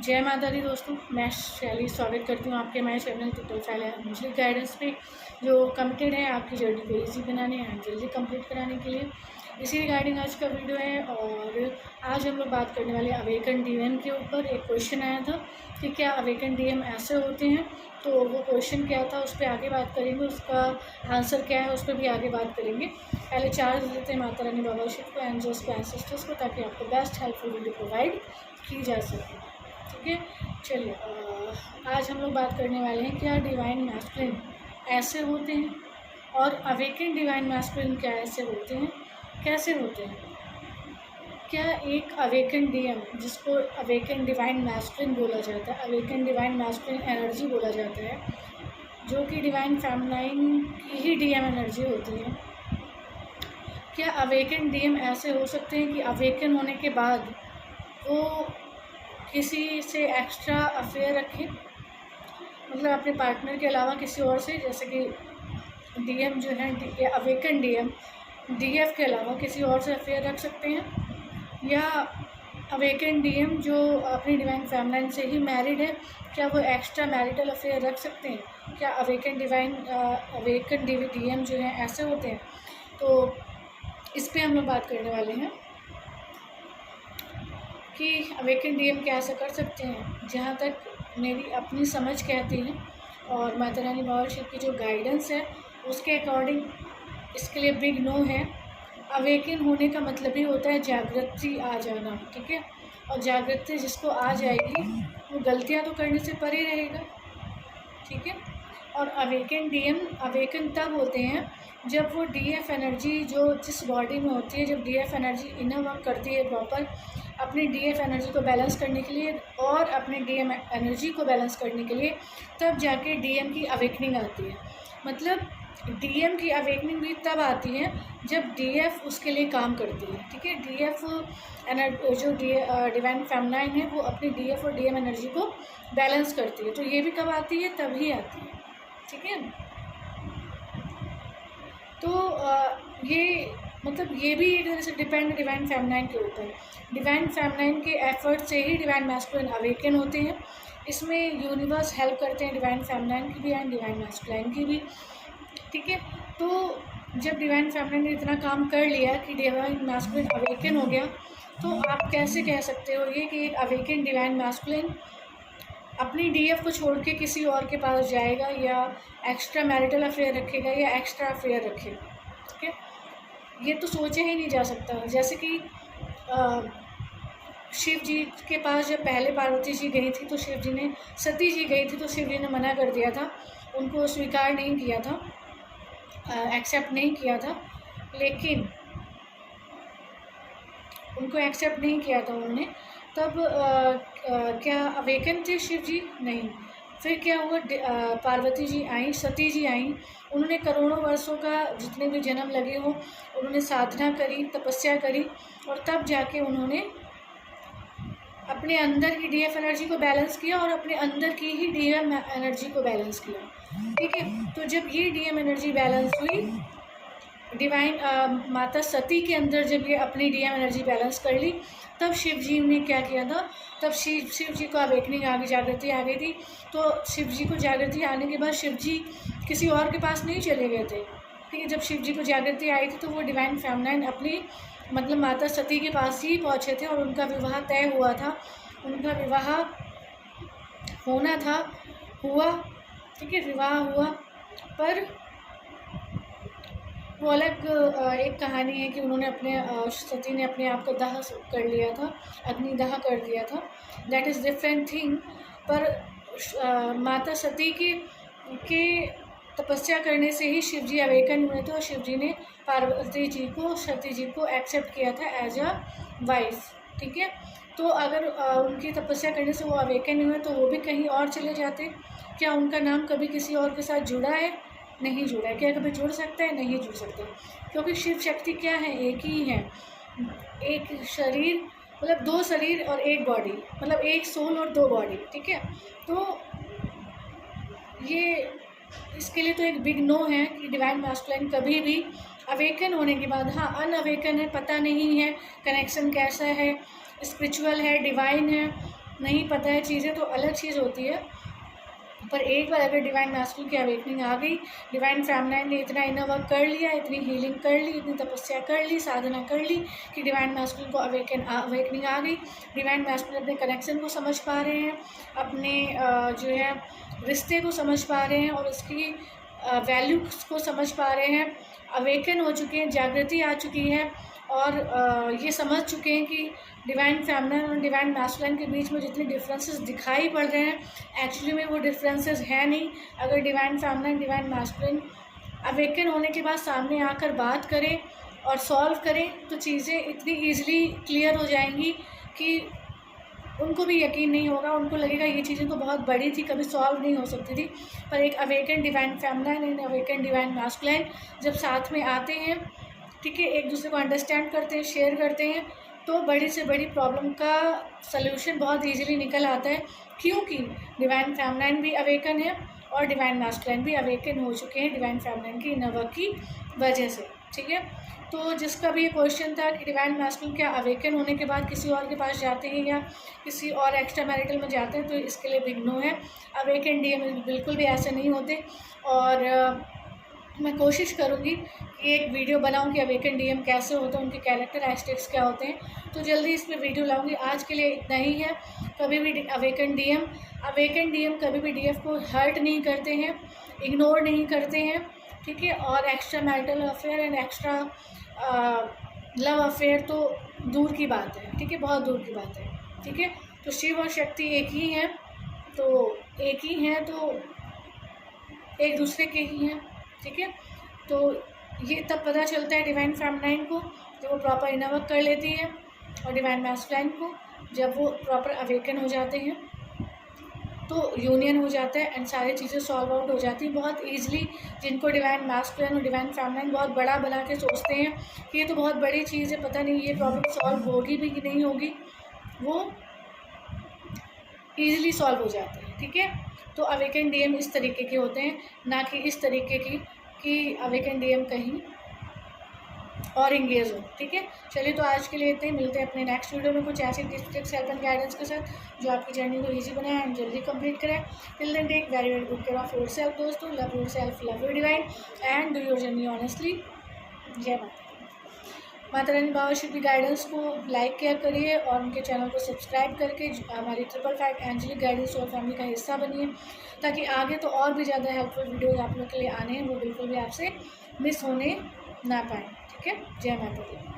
जय माता दी दोस्तों, मैं शैली स्वागत करती हूँ आपके हमारे channel total file angel guidance पे, जो कमिटेड है आपकी जर्नी को ईजी बनाने एंड जल्दी कंप्लीट कराने के लिए। इसी रिगार्डिंग आज का वीडियो है और आज हम लोग बात करने वाले अवेकन डीएम के ऊपर। एक क्वेश्चन आया था कि क्या अवेकन डीएम ऐसे होते हैं, तो वो क्वेश्चन क्या था उस पर आगे बात करेंगे, उसका आंसर क्या है उस पर भी आगे बात करेंगे। पहले चार्ज देते हैं माता रानी बाबा शिव को, एंजल्स को, एंसेस्टर्स को, ताकि आपको बेस्ट हेल्पफुल वीडियो प्रोवाइड की जा सके। ठीक है, चलिए आज हम लोग बात करने वाले हैं क्या डिवाइन मैस्कुलिन ऐसे होते हैं और अवेकन डिवाइन मैस्कुलिन क्या ऐसे होते हैं, कैसे होते हैं। क्या एक अवेकन डीएम, जिसको अवेकन डिवाइन मैस्कुलिन बोला जाता है, अवेकन डिवाइन मैस्कुलिन एनर्जी बोला जाता है, जो कि डिवाइन फेमिनाइन की ही डीएम एनर्जी होती है, क्या अवेकन डीएम ऐसे हो सकते हैं कि अवेकन होने के बाद वो किसी से एक्स्ट्रा अफेयर रखें, मतलब अपने पार्टनर के अलावा किसी और से, जैसे कि डीएम जो है अवेकन डीएम डीएफ के अलावा किसी और से अफेयर रख सकते हैं, या अवेकन डीएम जो अपनी डिवाइन फेमिनाइन से ही मैरिड है, क्या वो एक्स्ट्रा मैरिटल अफेयर रख सकते हैं। क्या अवेकन डीएम जो है ऐसे होते हैं, तो इस पर हम लोग बात करने वाले हैं कि अवेकन डीएम क्या ऐसा कर सकते हैं। जहाँ तक मेरी अपनी समझ कहती है और माता रानी बाबा शिव की जो गाइडेंस है उसके अकॉर्डिंग इसके लिए बिग नो है। अवेकन होने का मतलब ही होता है जागृति आ जाना, ठीक है, और जागृति जिसको आ जाएगी वो गलतियाँ तो करने से परे रहेगा, ठीक है। और अवेकन डीएम अवेकन तब होते हैं जब वो डीएफ एनर्जी जो जिस बॉडी में होती है, जब डीएफ एनर्जी इनर वर्क करती है प्रॉपर अपनी डीएफ एनर्जी को बैलेंस करने के लिए और अपने डीएम एनर्जी को बैलेंस करने के लिए, तब जाके डीएम की अवेकनिंग आती है। मतलब डीएम की अवेकनिंग भी तब आती है जब डीएफ उसके लिए काम करती है, ठीक है। डीएफ जो डिवाइन फेमिनाइन है वो अपनी डीएफ और डीएम एनर्जी को बैलेंस करती है, तो ये भी कब आती है, तभी आती है, ठीक है। तो ये मतलब ये भी एक तरह से डिपेंड डिवाइन फेमिनाइन के ऊपर। डिवाइन फेमिनाइन के एफर्ट से ही डिवाइन मैस्कुलिन अवेकन होते हैं। इसमें यूनिवर्स हेल्प करते हैं डिवाइन फेमिनाइन की भी एंड डिवाइन मैस्कुलिन की भी, ठीक है। तो जब डिवाइन फेमिनाइन ने इतना काम कर लिया कि डिवाइन मैस्कुलिन अवेकन हो गया, तो आप कैसे कह सकते हो ये कि एक अवेकन डिवाइन मैस्कुलिन अपनी डीएफ को छोड़ के किसी और के पास जाएगा या एक्स्ट्रा मैरिटल अफेयर रखेगा या एक्स्ट्रा अफेयर रखेगा, ठीक है। ये तो सोचा ही नहीं जा सकता। जैसे कि शिव जी के पास जब पहले पार्वती जी गई थी तो शिव जी ने, सती जी गई थी तो शिव जी ने मना कर दिया था, उनको स्वीकार नहीं किया था, एक्सेप्ट नहीं किया था, लेकिन उनको एक्सेप्ट नहीं किया था उन्होंने। तब क्या अवेकन थे शिव जी? नहीं। फिर क्या हुआ, पार्वती जी आई, सती जी आई, उन्होंने करोड़ों वर्षों का जितने भी जन्म लगे हों उन्होंने साधना करी, तपस्या करी, और तब जाके उन्होंने अपने अंदर की डीएफ एनर्जी को बैलेंस किया और अपने अंदर की ही डीएम एनर्जी को बैलेंस किया, ठीक है। तो जब ये डीएम एनर्जी बैलेंस हुई, डिवाइन माता सती के अंदर जब ये अपनी डीएम एनर्जी बैलेंस कर ली, तब शिव जी ने क्या किया था, तब शिव जी को अवेकनिंग आ गई, जागृति आ गई थी। तो शिव जी को जागृति आने के बाद शिव जी किसी और के पास नहीं चले गए थे, ठीक है। जब शिव जी को जागृति आई थी तो वो डिवाइन फेमिनाइन अपनी मतलब माता सती के पास ही पहुँचे थे और उनका विवाह तय हुआ था, उनका विवाह होना था, हुआ, ठीक है, विवाह हुआ। पर वो अलग एक कहानी है कि उन्होंने सती ने अपने आप को दाह कर लिया था, अग्निदाह कर दिया था, दैट इज़ डिफरेंट थिंग। पर माता सती के तपस्या करने से ही शिव जी अवेकन हुए थे और शिव जी ने पार्वती जी को, सती जी को एक्सेप्ट किया था एज अ वाइफ, ठीक है। तो अगर उनकी तपस्या करने से वो अवेकन हुए तो वो भी कहीं और चले जाते। क्या उनका नाम कभी किसी और के साथ जुड़ा है? नहीं जुड़ा है। क्या कभी जुड़ सकता है? नहीं जुड़ सकता, क्योंकि शिव शक्ति क्या है, एक ही है। एक शरीर मतलब दो शरीर और एक बॉडी, मतलब एक सोल और दो बॉडी, ठीक है। तो ये इसके लिए तो एक बिग नो है कि डिवाइन मैस्कुलिन कभी भी अवेकन होने के बाद, हाँ अनअवेकन है, पता नहीं है कनेक्शन कैसा है, स्पिरिचुअल है, डिवाइन है, नहीं पता है चीज़ें तो अलग चीज़ होती है, पर एक बार अगर डिवाइन मैस्कुलिन की अवेकनिंग आ गई, डिवाइन फेमिनाइन ने इतना इनर वर्क कर लिया, इतनी हीलिंग कर ली, इतनी तपस्या कर ली, साधना कर ली कि डिवाइन मैस्कुलिन को अवेकनिंग आ गई। डिवाइन मैस्कुलिन अपने कनेक्शन को समझ पा रहे हैं, अपने जो है रिश्ते को समझ पा रहे हैं और उसकी वैल्यूज़ को समझ पा रहे हैं, अवेकन हो चुके हैं, जागृति आ चुकी है और ये समझ चुके हैं कि डिवाइन फेमिनिन और डिवाइन मैस्कुलिन के बीच में जितने डिफरेंसेस दिखाई पड़ रहे हैं एक्चुअली में वो डिफरेंसेस है नहीं। अगर divine feminine divine masculine awaken होने के बाद सामने आकर बात करें और सॉल्व करें तो चीज़ें इतनी ईजिली क्लियर हो जाएंगी कि उनको भी यकीन नहीं होगा, उनको लगेगा ये चीज़ें तो बहुत बड़ी थी, कभी सॉल्व नहीं हो सकती थी। पर एक awaken divine feminine and awaken divine masculine जब साथ में आते हैं, ठीक है, एक दूसरे को अंडरस्टैंड करते हैं, शेयर करते हैं, तो बड़ी से बड़ी प्रॉब्लम का सल्यूशन बहुत इजीली निकल आता है, क्योंकि डिवाइन फेमिनिन भी अवेकन है और डिवाइन मैस्कुलिन भी अवेकन हो चुके हैं डिवाइन फेमिनिन की इनर वर्क की वजह से। ठीक है, तो जिसका भी ये क्वेश्चन था कि डिवाइन मैस्कुलिन क्या अवेकन होने के बाद किसी और के पास जाते हैं या किसी और एक्स्ट्रा मैरिटल में जाते हैं, तो इसके लिए बिग नो है। अवेकन डीएम बिल्कुल भी ऐसे नहीं होते और मैं कोशिश करूँगी कि एक वीडियो बनाऊँ कि अवेकन डीएम कैसे होते हैं, उनके कैरेक्टरिस्टिक्स क्या होते हैं, तो जल्दी इस पर वीडियो लाऊंगी। आज के लिए इतना ही है। कभी भी अवेकन डीएम कभी भी डीएफ को हर्ट नहीं करते हैं, इग्नोर नहीं करते हैं, ठीक है, और extra marital affair and extra love affair तो दूर की बात है, ठीक है, बहुत दूर की बात है। ठीक है, तो शिव और शक्ति एक ही हैं, तो एक दूसरे के ही हैं। ठीक है, तो ये तब पता चलता है डिवाइन फेमिनिन को जब वो प्रॉपर इनर वर्क कर लेती है और डिवाइन मैस्कुलिन को जब वो प्रॉपर अवेकन हो जाते हैं, तो यूनियन हो जाता है एंड सारी चीज़ें सॉल्व आउट हो जाती हैं बहुत ईजिली। जिनको डिवाइन मैस्कुलिन और डिवाइन फेमिनिन बहुत बड़ा बना के सोचते हैं कि ये तो बहुत बड़ी चीज़ है, पता नहीं ये प्रॉब्लम सॉल्व होगी भी कि नहीं होगी, वो ईजिली सॉल्व हो जाते हैं। ठीक है, तो अवेकन डीएम इस तरीके के होते हैं, ना कि इस तरीके की कि अवेकन डीएम कहीं और इंगेज हो। ठीक है, चलिए तो आज के लिए इतने ही, मिलते हैं अपने नेक्स्ट वीडियो में कुछ ऐसी टिप्स हेल्प एंड गाइडेंस के साथ जो आपकी जर्नी को इजी बनाए एंड जल्दी कंप्लीट करें। Till then take very very good care of yourself दोस्तों, love yourself, love your divine and do your journey honestly. जय माता रानी बाबा शिव की गाइडेंस को लाइक किया करिए और उनके चैनल को सब्सक्राइब करके हमारी 555 एंजेलिक गाइडेंस और फैमिली का हिस्सा बनिए, ताकि आगे तो और भी ज़्यादा हेल्पफुल वीडियोज़ आप लोग के लिए आने हैं, वो बिल्कुल भी आपसे मिस होने ना पाए। ठीक है, जय माता दी।